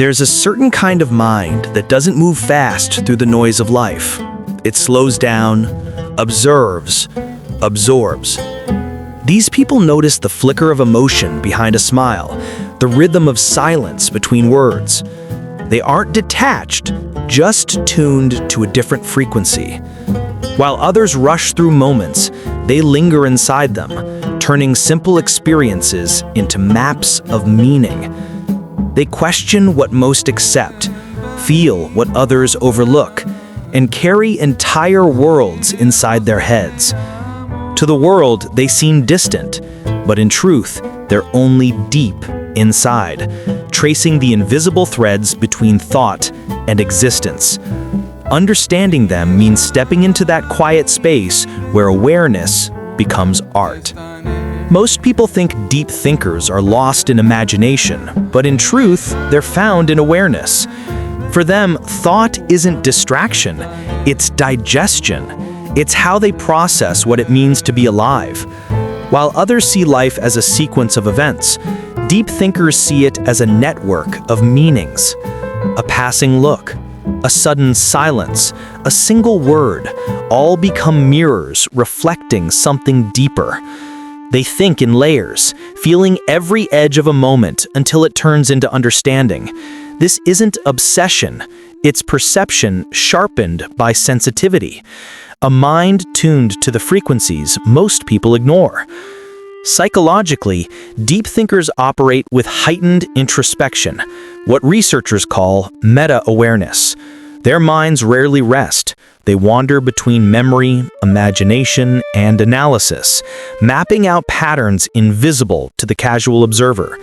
There's a certain kind of mind that doesn't move fast through the noise of life. It slows down, observes, absorbs. These people notice the flicker of emotion behind a smile, the rhythm of silence between words. They aren't detached, just tuned to a different frequency. While others rush through moments, they linger inside them, turning simple experiences into maps of meaning. They question what most accept, feel what others overlook, and carry entire worlds inside their heads. To the world, they seem distant, but in truth, they're only deep inside, tracing the invisible threads between thought and existence. Understanding them means stepping into that quiet space where awareness becomes art. Most people think deep thinkers are lost in imagination, but in truth, they're found in awareness. For them, thought isn't distraction, it's digestion. It's how they process what it means to be alive. While others see life as a sequence of events, deep thinkers see it as a network of meanings. A passing look, a sudden silence, a single word, all become mirrors reflecting something deeper. They think in layers, feeling every edge of a moment until it turns into understanding. This isn't obsession, it's perception sharpened by sensitivity. A mind tuned to the frequencies most people ignore. Psychologically, deep thinkers operate with heightened introspection, what researchers call meta-awareness. Their minds rarely rest. They wander between memory, imagination, and analysis, mapping out patterns invisible to the casual observer.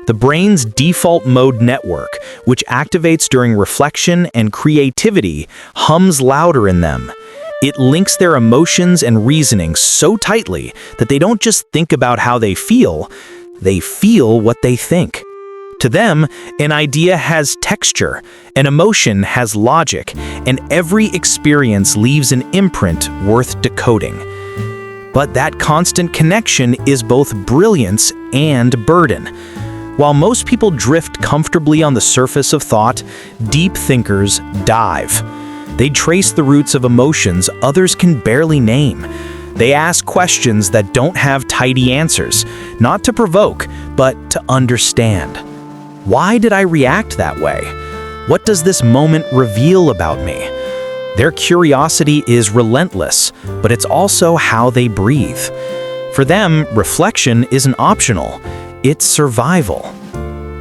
The brain's default mode network, which activates during reflection and creativity, hums louder in them. It links their emotions and reasoning so tightly that they don't just think about how they feel what they think. To them, an idea has texture, an emotion has logic, and every experience leaves an imprint worth decoding. But that constant connection is both brilliance and burden. While most people drift comfortably on the surface of thought, deep thinkers dive. They trace the roots of emotions others can barely name. They ask questions that don't have tidy answers, not to provoke, but to understand. Why did I react that way? What does this moment reveal about me? Their curiosity is relentless, but it's also how they breathe. For them, reflection isn't optional, it's survival.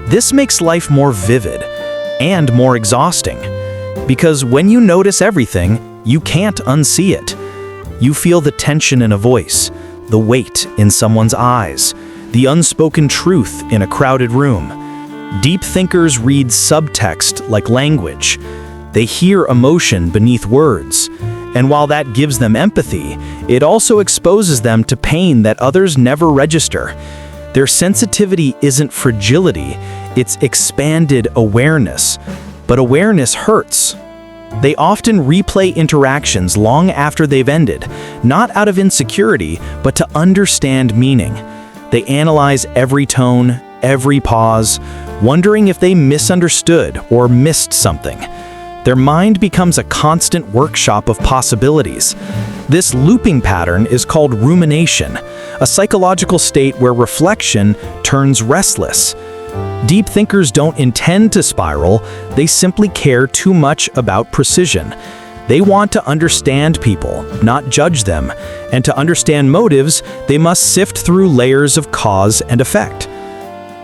This makes life more vivid and more exhausting, because when you notice everything, you can't unsee it. You feel the tension in a voice, the weight in someone's eyes, the unspoken truth in a crowded room. Deep thinkers read subtext like language. They hear emotion beneath words. And while that gives them empathy, it also exposes them to pain that others never register. Their sensitivity isn't fragility, it's expanded awareness. But awareness hurts. They often replay interactions long after they've ended, not out of insecurity, but to understand meaning. They analyze every tone, every pause, wondering if they misunderstood or missed something. Their mind becomes a constant workshop of possibilities. This looping pattern is called rumination, a psychological state where reflection turns restless. Deep thinkers don't intend to spiral, they simply care too much about precision. They want to understand people, not judge them, and to understand motives, they must sift through layers of cause and effect.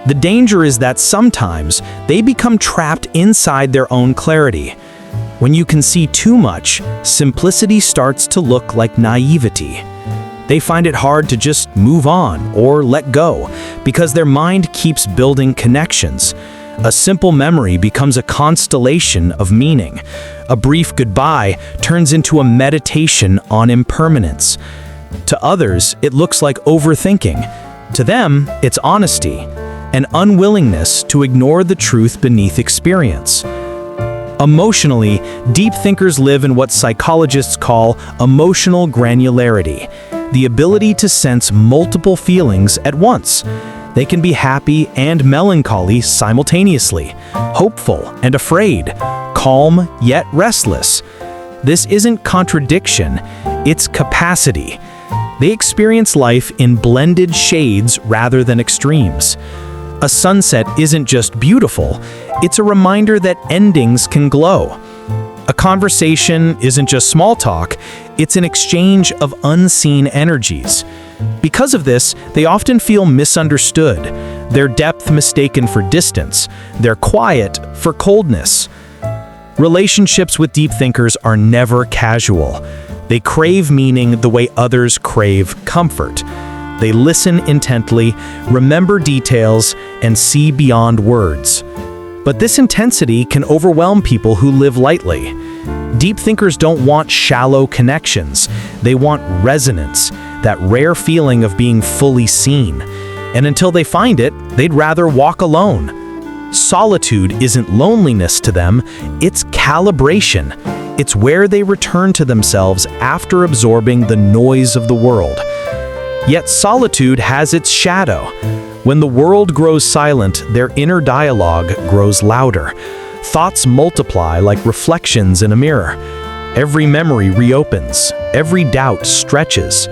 The danger is that sometimes they become trapped inside their own clarity. When you can see too much, simplicity starts to look like naivety. They find it hard to just move on or let go because their mind keeps building connections. A simple memory becomes a constellation of meaning. A brief goodbye turns into a meditation on impermanence. To others, it looks like overthinking. To them, it's honesty, an unwillingness to ignore the truth beneath experience. Emotionally, deep thinkers live in what psychologists call emotional granularity, the ability to sense multiple feelings at once. They can be happy and melancholy simultaneously, hopeful and afraid, calm yet restless. This isn't contradiction, it's capacity. They experience life in blended shades rather than extremes. A sunset isn't just beautiful, it's a reminder that endings can glow. A conversation isn't just small talk, it's an exchange of unseen energies. Because of this, they often feel misunderstood, their depth mistaken for distance, their quiet for coldness. Relationships with deep thinkers are never casual. They crave meaning the way others crave comfort. They listen intently, remember details, and see beyond words. But this intensity can overwhelm people who live lightly. Deep thinkers don't want shallow connections. They want resonance, that rare feeling of being fully seen. And until they find it, they'd rather walk alone. Solitude isn't loneliness to them, it's calibration. It's where they return to themselves after absorbing the noise of the world. Yet solitude has its shadow. When the world grows silent, their inner dialogue grows louder. Thoughts multiply like reflections in a mirror. Every memory reopens, every doubt stretches.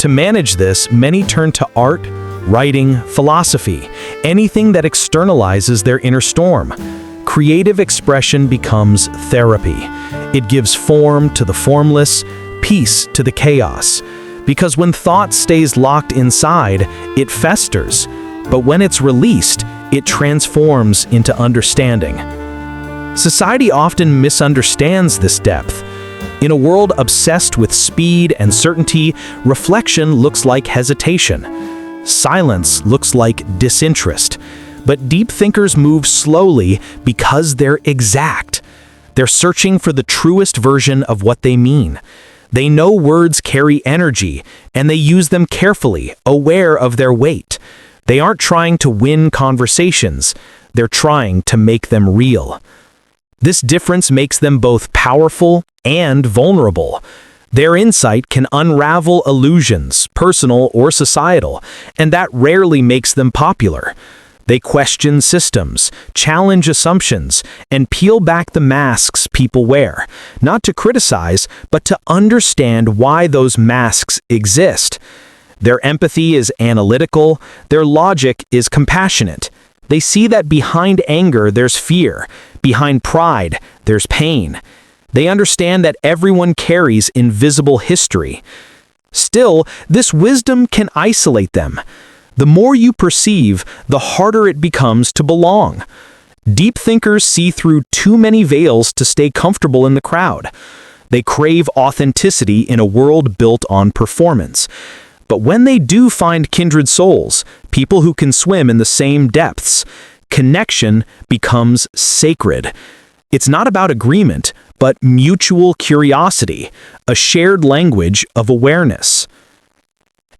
To manage this, many turn to art, writing, philosophy, anything that externalizes their inner storm. Creative expression becomes therapy. It gives form to the formless, peace to the chaos. Because when thought stays locked inside, it festers. But when it's released, it transforms into understanding. Society often misunderstands this depth. In a world obsessed with speed and certainty, reflection looks like hesitation. Silence looks like disinterest. But deep thinkers move slowly because they're exact. They're searching for the truest version of what they mean. They know words carry energy, and they use them carefully, aware of their weight. They aren't trying to win conversations, they're trying to make them real. This difference makes them both powerful and vulnerable. Their insight can unravel illusions, personal or societal, and that rarely makes them popular. They question systems, challenge assumptions, and peel back the masks people wear, not to criticize, but to understand why those masks exist. Their empathy is analytical, their logic is compassionate. They see that behind anger there's fear, behind pride there's pain. They understand that everyone carries invisible history. Still, this wisdom can isolate them. The more you perceive, the harder it becomes to belong. Deep thinkers see through too many veils to stay comfortable in the crowd. They crave authenticity in a world built on performance. But when they do find kindred souls, people who can swim in the same depths, connection becomes sacred. It's not about agreement, but mutual curiosity, a shared language of awareness.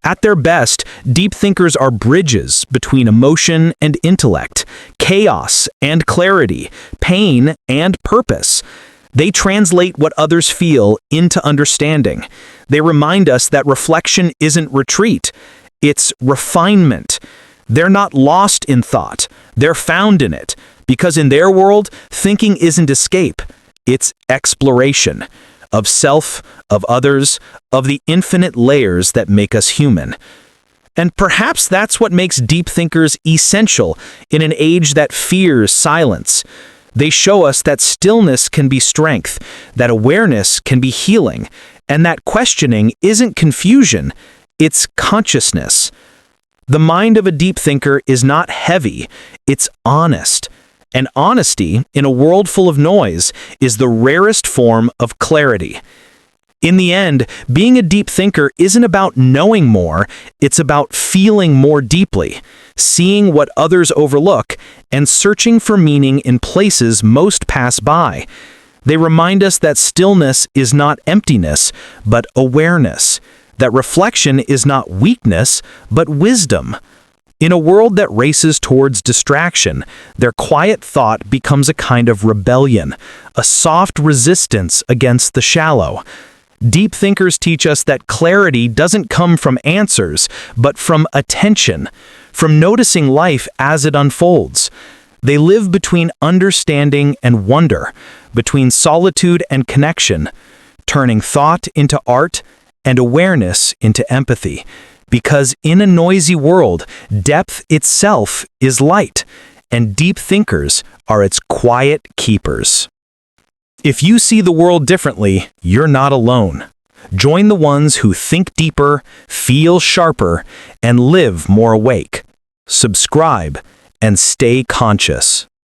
At their best, deep thinkers are bridges between emotion and intellect, chaos and clarity, pain and purpose. They translate what others feel into understanding. They remind us that reflection isn't retreat, it's refinement. They're not lost in thought, they're found in it, because in their world, thinking isn't escape, it's exploration. Of self, of others, of the infinite layers that make us human. And perhaps that's what makes deep thinkers essential in an age that fears silence. They show us that stillness can be strength, that awareness can be healing, and that questioning isn't confusion, it's consciousness. The mind of a deep thinker is not heavy, it's honest. And honesty, in a world full of noise, is the rarest form of clarity. In the end, being a deep thinker isn't about knowing more, it's about feeling more deeply, seeing what others overlook, and searching for meaning in places most pass by. They remind us that stillness is not emptiness, but awareness, that reflection is not weakness, but wisdom. In a world that races towards distraction, their quiet thought becomes a kind of rebellion, a soft resistance against the shallow. Deep thinkers teach us that clarity doesn't come from answers, but from attention, from noticing life as it unfolds. They live between understanding and wonder, between solitude and connection, turning thought into art and awareness into empathy. Because in a noisy world, depth itself is light, and deep thinkers are its quiet keepers. If you see the world differently, you're not alone. Join the ones who think deeper, feel sharper, and live more awake. Subscribe and stay conscious.